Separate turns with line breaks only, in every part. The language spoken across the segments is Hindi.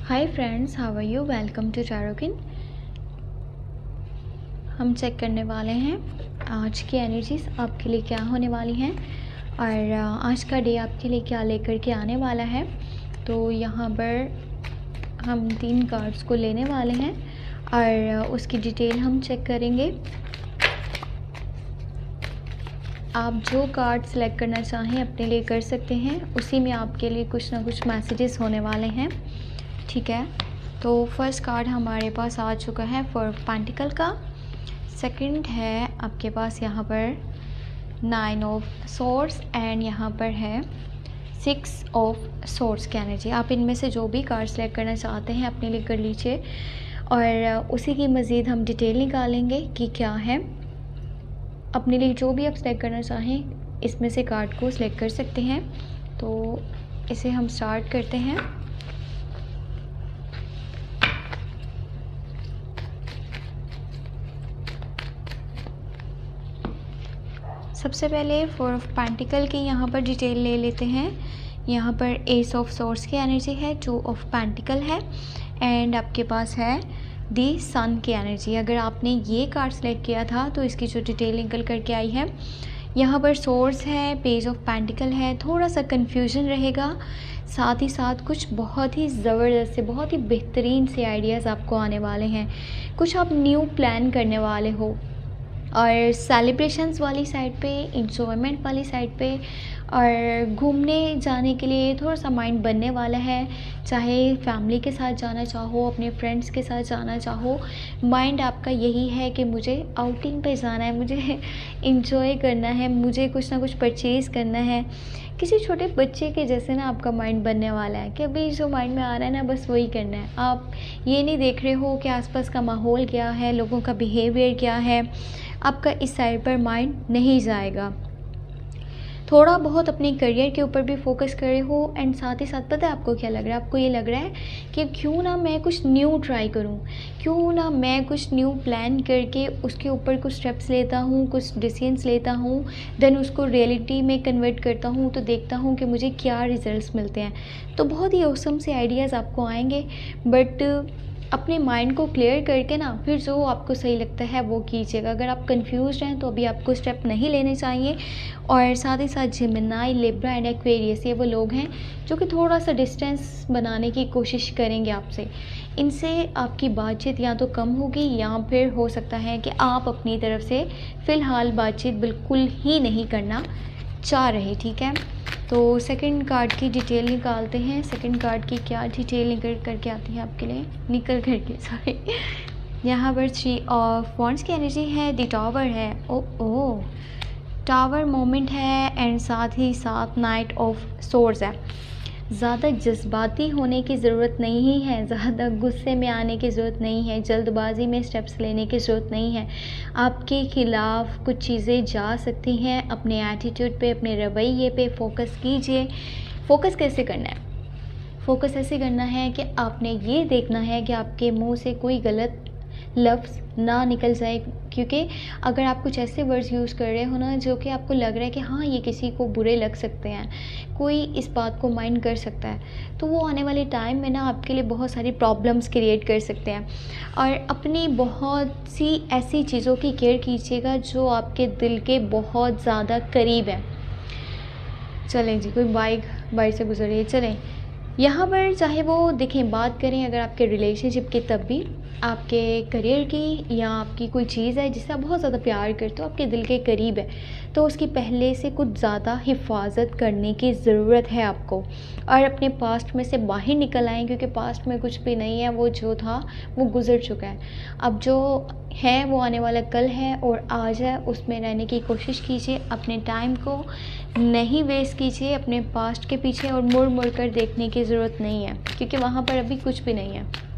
Hi friends, how are you? Welcome to Tarokin. हम चेक करने वाले हैं आज की एनर्जीज आपके लिए क्या होने वाली हैं और आज का डे आपके लिए क्या लेकर के आने वाला है। तो यहाँ पर हम 3 कार्ड्स को लेने वाले हैं और उसकी डिटेल हम चेक करेंगे। आप जो कार्ड सेलेक्ट करना चाहें अपने लिए कर सकते हैं, उसी में आपके लिए कुछ ना कुछ मैसेजेस होने वाले हैं, ठीक है। तो फर्स्ट कार्ड हमारे पास आ चुका है 4 ऑफ पेंटिकल का। सेकंड है आपके पास यहाँ पर 9 ऑफ सोर्ड्स एंड यहाँ पर है 6 ऑफ सोर्ड्स की एनर्जी। आप इनमें से जो भी कार्ड सेलेक्ट करना चाहते हैं अपने लिए कर लीजिए और उसी की मज़ीद हम डिटेल निकालेंगे कि क्या है। अपने लिए जो भी आप सेलेक्ट करना चाहें इसमें से कार्ड को सिलेक्ट कर सकते हैं। तो इसे हम स्टार्ट करते हैं। सबसे पहले 4 ऑफ पेंटिकल की यहाँ पर डिटेल ले लेते हैं। यहाँ पर एस ऑफ सोर्स की एनर्जी है, 2 ऑफ पेंटिकल है एंड आपके पास है दी सन की एनर्जी। अगर आपने ये कार्ड सेलेक्ट किया था तो इसकी जो डिटेल निकल करके आई है, यहाँ पर सोर्स है, पेज ऑफ पेंटिकल है, थोड़ा सा कन्फ्यूजन रहेगा, साथ ही साथ कुछ बहुत ही ज़बरदस्त से बहुत ही बेहतरीन से आइडियाज़ आपको आने वाले हैं। कुछ आप न्यू प्लान करने वाले हो और सेलिब्रेशंस वाली साइड पे, इंजॉयमेंट वाली साइड पे और घूमने जाने के लिए थोड़ा सा माइंड बनने वाला है। चाहे फैमिली के साथ जाना चाहो, अपने फ्रेंड्स के साथ जाना चाहो, माइंड आपका यही है कि मुझे आउटिंग पे जाना है, मुझे इंजॉय करना है, मुझे कुछ ना कुछ परचेज़ करना है। किसी छोटे बच्चे के जैसे ना आपका माइंड बनने वाला है कि अभी जो माइंड में आ रहा है ना बस वही करना है। आप ये नहीं देख रहे हो कि आसपास का माहौल क्या है, लोगों का बिहेवियर क्या है। आपका इस साइड पर माइंड नहीं जाएगा। थोड़ा बहुत अपने करियर के ऊपर भी फोकस कर रहे हो एंड साथ ही साथ पता है आपको क्या लग रहा है? आपको ये लग रहा है कि क्यों ना मैं कुछ न्यू ट्राई करूं, क्यों ना मैं कुछ न्यू प्लान करके उसके ऊपर कुछ स्टेप्स लेता हूं, कुछ डिसीजंस लेता हूं, देन उसको रियलिटी में कन्वर्ट करता हूं तो देखता हूं कि मुझे क्या रिजल्ट्स मिलते हैं। तो बहुत ही औसम से आइडियाज़ आपको आएंगे, बट अपने माइंड को क्लियर करके ना फिर जो आपको सही लगता है वो कीजिएगा। अगर आप कंफ्यूज हैं तो अभी आपको स्टेप नहीं लेने चाहिए। और साथ ही साथ जेमिनी, लिब्रा एंड एक्वेरियस ये वो लोग हैं जो कि थोड़ा सा डिस्टेंस बनाने की कोशिश करेंगे आपसे। इनसे आपकी बातचीत या तो कम होगी या फिर हो सकता है कि आप अपनी तरफ से फ़िलहाल बातचीत बिल्कुल ही नहीं करना चाह रहे, ठीक है। तो सेकंड कार्ड की डिटेल निकालते हैं। सेकंड कार्ड की क्या डिटेल निकल करके आती है आपके लिए, सॉरी। यहाँ पर 3 ऑफ वॉन्ड्स की एनर्जी है, द टावर है, ओ टावर मोमेंट है एंड साथ ही साथ नाइट ऑफ सोर्ड्स है। ज़्यादा जज्बाती होने की ज़रूरत नहीं है, ज़्यादा गुस्से में आने की ज़रूरत नहीं है, जल्दबाजी में स्टेप्स लेने की ज़रूरत नहीं है। आपके ख़िलाफ़ कुछ चीज़ें जा सकती हैं। अपने एटीट्यूड पे, अपने रवैये पे फोकस कीजिए। फोकस कैसे करना है? फोकस ऐसे करना है कि आपने ये देखना है कि आपके मुंह से कोई गलत लफ्ज़ ना निकल जाए, क्योंकि अगर आप कुछ ऐसे वर्ड्स यूज़ कर रहे हो ना जो कि आपको लग रहा है कि हाँ ये किसी को बुरे लग सकते हैं, कोई इस बात को माइंड कर सकता है, तो वो आने वाले टाइम में ना आपके लिए बहुत सारी प्रॉब्लम्स क्रिएट कर सकते हैं। और अपनी बहुत सी ऐसी चीज़ों की केयर कीजिएगा जो आपके दिल के बहुत ज़्यादा करीब है। चलें जी, कोई बाइक से गुजर रही है, चलें। यहाँ पर चाहे वो देखें, बात करें अगर आपके रिलेशनशिप की, तब भी आपके करियर की या आपकी कोई चीज़ है जिससे आप बहुत ज़्यादा प्यार करते हो, आपके दिल के करीब है, तो उसकी पहले से कुछ ज़्यादा हिफाजत करने की ज़रूरत है आपको। और अपने पास्ट में से बाहर निकल आएँ, क्योंकि पास्ट में कुछ भी नहीं है, वो जो था वो गुज़र चुका है। अब जो है वो आने वाला कल है और आज है, उसमें रहने की कोशिश कीजिए। अपने टाइम को नहीं वेस्ट कीजिए अपने पास्ट के पीछे और मुड़ मुड़ कर देखने की ज़रूरत नहीं है, क्योंकि वहाँ पर अभी कुछ भी नहीं है।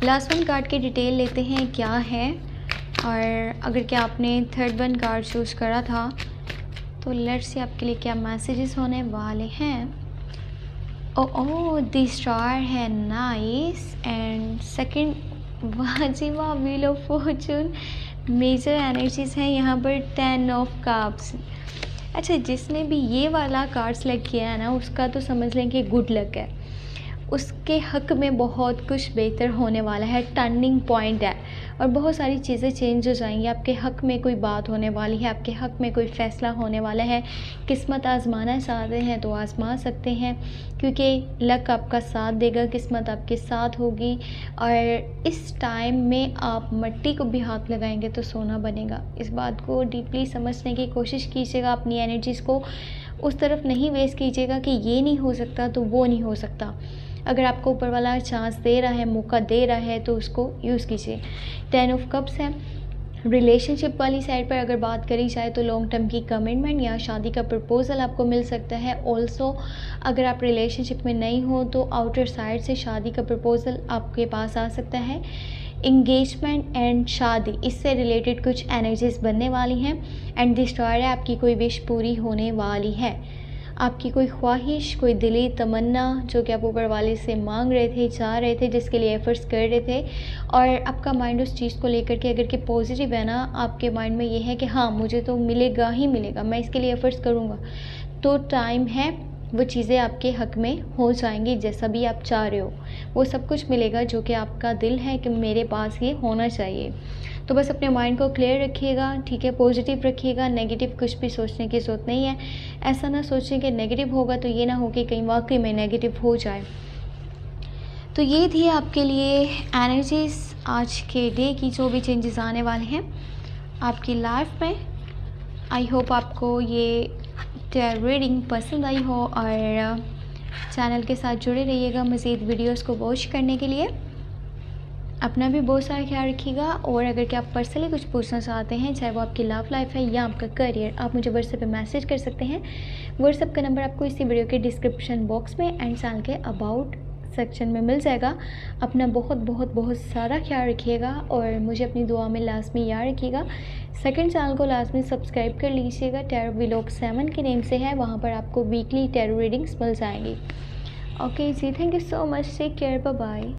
लास्ट वन कार्ड की डिटेल लेते हैं क्या है। और अगर क्या आपने थर्ड वन कार्ड चूज़ करा था तो लेट्स से आपके लिए क्या मैसेजेस होने वाले हैं। ओ द स्टार है, नाइस। एंड सेकंड, वाह जी वाह, wheel of fortune. Major energies हैं यहाँ पर 10 ऑफ कप्स। अच्छा, जिसने भी ये वाला कार्ड सेलेक्ट किया है ना उसका तो समझ लें कि गुड लक है। उसके हक़ में बहुत कुछ बेहतर होने वाला है, टर्निंग पॉइंट है और बहुत सारी चीज़ें चेंज हो जाएंगी। आपके हक़ में कोई बात होने वाली है, आपके हक़ में कोई फ़ैसला होने वाला है। किस्मत आज़माना चाहते हैं तो आज़मा सकते हैं, क्योंकि लक आपका साथ देगा, किस्मत आपके साथ होगी। और इस टाइम में आप मिट्टी को भी हाथ लगाएंगे तो सोना बनेगा। इस बात को डीपली समझने की कोशिश कीजिएगा। अपनी एनर्जीज़ को उस तरफ नहीं वेस्ट कीजिएगा कि ये नहीं हो सकता तो वो नहीं हो सकता। अगर आपको ऊपर वाला चांस दे रहा है, मौका दे रहा है, तो उसको यूज़ कीजिए। 10 ऑफ कप्स है। रिलेशनशिप वाली साइड पर अगर बात करी जाए तो लॉन्ग टर्म की कमिटमेंट या शादी का प्रपोज़ल आपको मिल सकता है। ऑल्सो अगर आप रिलेशनशिप में नहीं हो तो आउटर साइड से शादी का प्रपोज़ल आपके पास आ सकता है। इंगेजमेंट एंड शादी, इससे रिलेटेड कुछ एनर्जीज बनने वाली हैं। एंड डिस्ट्रॉयर है, आपकी कोई विश पूरी होने वाली है। आपकी कोई ख्वाहिश, कोई दिली तमन्ना जो कि आप ऊपर वाले से मांग रहे थे, चाह रहे थे, जिसके लिए एफ़र्ट्स कर रहे थे, और आपका माइंड उस चीज़ को लेकर के अगर कि पॉजिटिव है ना, आपके माइंड में ये है कि हाँ मुझे तो मिलेगा ही मिलेगा, मैं इसके लिए एफ़र्ट्स करूँगा, तो टाइम है, वो चीज़ें आपके हक़ में हो जाएंगी। जैसा भी आप चाह रहे हो वो सब कुछ मिलेगा जो कि आपका दिल है कि मेरे पास ये होना चाहिए। तो बस अपने माइंड को क्लियर रखिएगा, ठीक है, पॉजिटिव रखिएगा। नेगेटिव कुछ भी सोचने की ज़रूरत नहीं है। ऐसा ना सोचें कि नेगेटिव होगा तो ये ना हो कि कहीं वाकई में नेगेटिव हो जाए। तो ये थी आपके लिए एनर्जीज़ आज के डे की, जो भी चेंजेस आने वाले हैं आपकी लाइफ में। आई होप आपको ये रीडिंग पसंद आई हो, और चैनल के साथ जुड़े रहिएगा मज़ीद वीडियोस को वॉच करने के लिए। अपना भी बहुत सारा ख्याल रखिएगा। और अगर कि आप पर्सनली कुछ पूछना चाहते हैं, चाहे वो आपकी लव लाइफ है या आपका करियर, आप मुझे व्हाट्सएप पे मैसेज कर सकते हैं। व्हाट्सएप का नंबर आपको इसी वीडियो के डिस्क्रिप्शन बॉक्स में एंड चैनल के अबाउट सेक्शन में मिल जाएगा। अपना बहुत बहुत बहुत सारा ख्याल रखिएगा और मुझे अपनी दुआ में लाजमी याद रखिएगा। सेकंड चैनल को लाजमी सब्सक्राइब कर लीजिएगा, टैरो व्लॉग 7 के नेम से है, वहाँ पर आपको वीकली टैरो रीडिंग्स मिल जाएंगी। ओके जी, thank you so much, take care, bye bye.